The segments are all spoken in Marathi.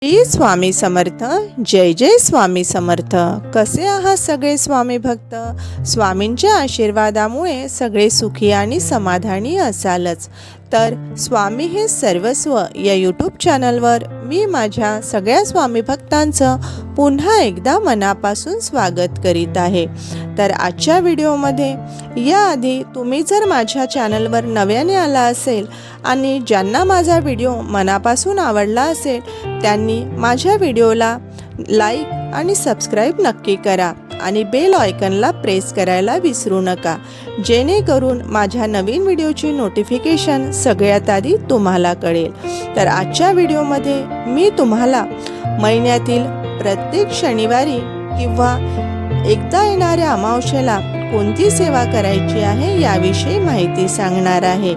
श्री स्वामी समर्थ। जय जय स्वामी समर्थ। कसे आहात सगळे स्वामी भक्त? स्वामींच्या आशीर्वादामुळे सगळे सुखी आणि समाधानी असालच। तर स्वामी हे सर्वस्व या यूट्यूब चॅनलवर मी माझ्या सगळ्या स्वामी भक्तांचं पुन्हा एकदा मनापासून स्वागत करीत आहे। तर आजच्या व्हिडिओमध्ये याआधी तुम्ही जर माझ्या चॅनलवर नव्याने आला असेल आणि ज्यांना माझा व्हिडिओ मनापासून आवडला असेल त्यांनी माझ्या व्हिडिओला लाईक आणि सबस्क्राईब नक्की करा आणि बेल आयकॉनला प्रेस करायला विसरू नका, जेणेकरून माझ्या नवीन व्हिडिओची नोटिफिकेशन सगळ्यात आधी तुम्हाला कळेल। तर आजच्या व्हिडिओमध्ये मी तुम्हाला महिन्यातील प्रत्येक शनिवारी किंवा एकदा येणाऱ्या अमावस्येला कोणती सेवा करायची आहे याविषयी माहिती सांगणार आहे।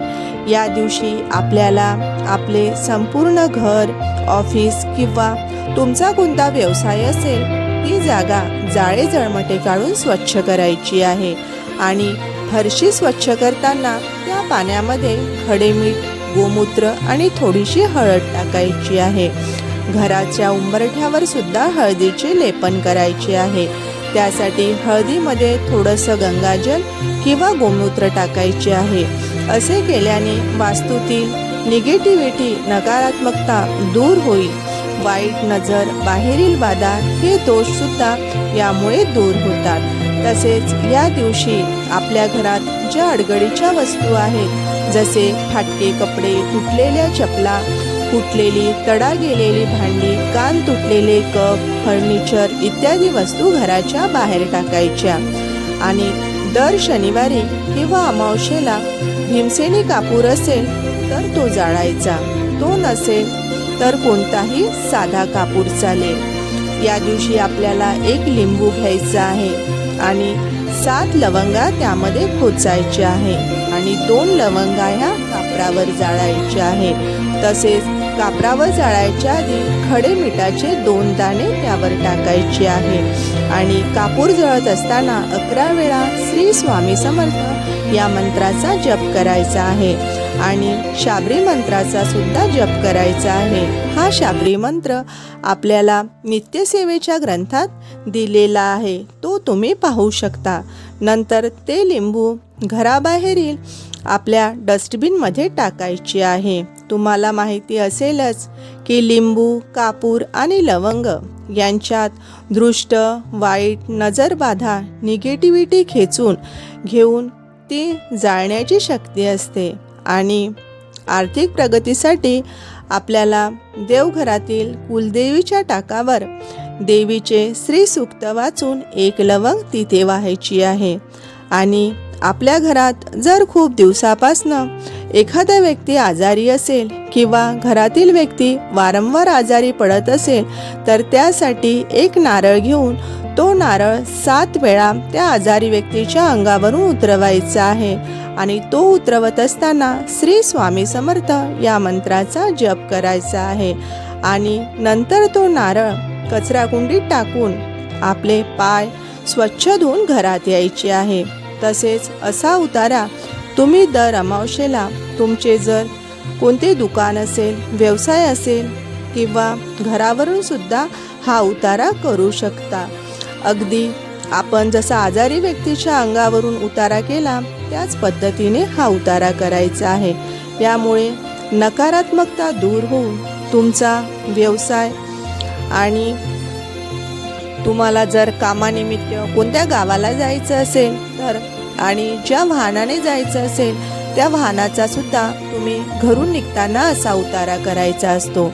या दिवशी आपल्याला आपले संपूर्ण घर, ऑफिस किंवा तुमचा कोणता व्यवसाय असेल ती जागा जाळे जळमटे काढून स्वच्छ करायची आहे आणि फरशी स्वच्छ करताना त्या पाण्यामध्ये खडे मीठ, गोमूत्र आणि थोडीशी हळद टाकायची आहे। घराच्या उंबरठ्यावर सुद्धा हळदीचे लेपन करायचे आहे। त्यासाठी हळदीमध्ये थोडंसं गंगाजल किंवा गोमूत्र टाकायचे आहे। असे केल्याने वास्तूतील निगेटिव्हिटी, नकारात्मकता दूर होईल। वाईट नजर, बाहेरील बाधा हे दोष सुद्धा यामुळे दूर होतात। तसेच या दिवशी आपल्या घरात ज्या अडगळीच्या वस्तू आहेत, जसे फाटके कपडे, तुटलेल्या चपला, फुटलेली तडा गेलेली भांडी, कान तुटलेले कप, फर्निचर इत्यादी वस्तू घराच्या बाहेर टाकायच्या आणि दर शनिवारी किंवा अमावस्येला भीमसेनी कापूर असेल तर तो जाळायचा, तो नसेल तर कोणताही साधा कापूर चालेल। या दिवशी आपल्याला एक लिंबू घ्यायचा आहे आणि 7 लवंगा त्यामध्ये खोचायच्या आहे आणि 2 लवंगा ह्या कापरावर जाळायच्या आहे। तसेच कापरावर जाळायच्या आधी खडे मिठाचे 2 दाणे त्यावर टाकायचे आहे आणि कापूर जळत असताना 11 वेळा श्री स्वामी समर्थ या मंत्राचा जप करायचा आहे आणि शाबरी मंत्राचा सुद्धा जप करायचा आहे। हा शाबरी मंत्र आपल्याला नित्यसेवेच्या ग्रंथात दिलेला आहे, तो तुम्ही पाहू शकता। नंतर ते लिंबू घराबाहेरील आपल्या डस्टबिनमध्ये टाकायचे आहे। तुम्हाला माहिती असेलच की लिंबू, कापूर आणि लवंग यांच्यात दृष्ट, वाईट, नजरबाधा, निगेटिव्हिटी खेचून घेऊन ती जाळण्याची शक्ती असते आणि आर्थिक प्रगतीसाठी आपल्याला देवघरातील कुलदेवीच्या टाकावर देवीचे श्री सूक्त वाचून 1 लवंग तिथे वाहायची आहे आणि आपल्या घरात जर खूप दिवसापासनं एखादा व्यक्ती आजारी असेल किंवा घरातील व्यक्ती वारंवार आजारी पडत असेल तर त्यासाठी 1 नारळ घेऊन तो नारळ 7 वेळा त्या आजारी व्यक्तीच्या अंगावरून उतरवायचा आहे आणि तो उतरवत असताना श्री स्वामी समर्थ या मंत्राचा जप करायचा आहे आणि नंतर तो नारळ कचराकुंडीत टाकून आपले पाय स्वच्छ धुवून घरात यायचे आहे। तसेच असा उतारा तुम्ही दर अमावस्येला तुमचे जर कोणते दुकान असेल, व्यवसाय असेल किंवा घरावरून सुद्धा हा उतारा करू शकता। अगदी आपण जसा आजारी व्यक्तीच्या अंगावरून उतारा केला त्याच पद्धतीने हा उतारा करायचा आहे। यामुळे नकारात्मकता दूर होऊन तुमचा व्यवसाय आणि तुम्हाला जर कामानिमित्त कोणत्या गावाला जायचं असेल तर आणि ज्या वाहनाने जायचं असेल त्या वाहनाचा सुद्धा तुम्ही घरून निघताना असा उतारा करायचा असतो।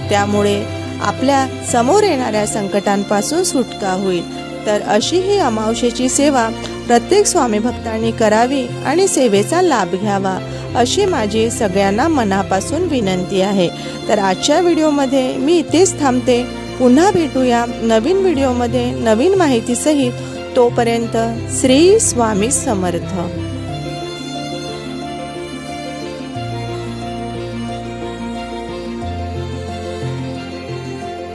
त्यामुळे आपल्या समोर येणाऱ्या संकटांपासून सुटका होईल। तर अशी ही अमावस्येची सेवा प्रत्येक स्वामी भक्तांनी करावी आणि सेवेचा लाभ घ्यावा अशी माझी सगळ्यांना मनापासून विनंती आहे। तर आजच्या व्हिडिओमध्ये मी इथेच थांबते। पुन्हा भेटूया नवीन व्हिडिओमध्ये नवीन माहितीसहित। तोपर्यंत श्री स्वामी समर्थ।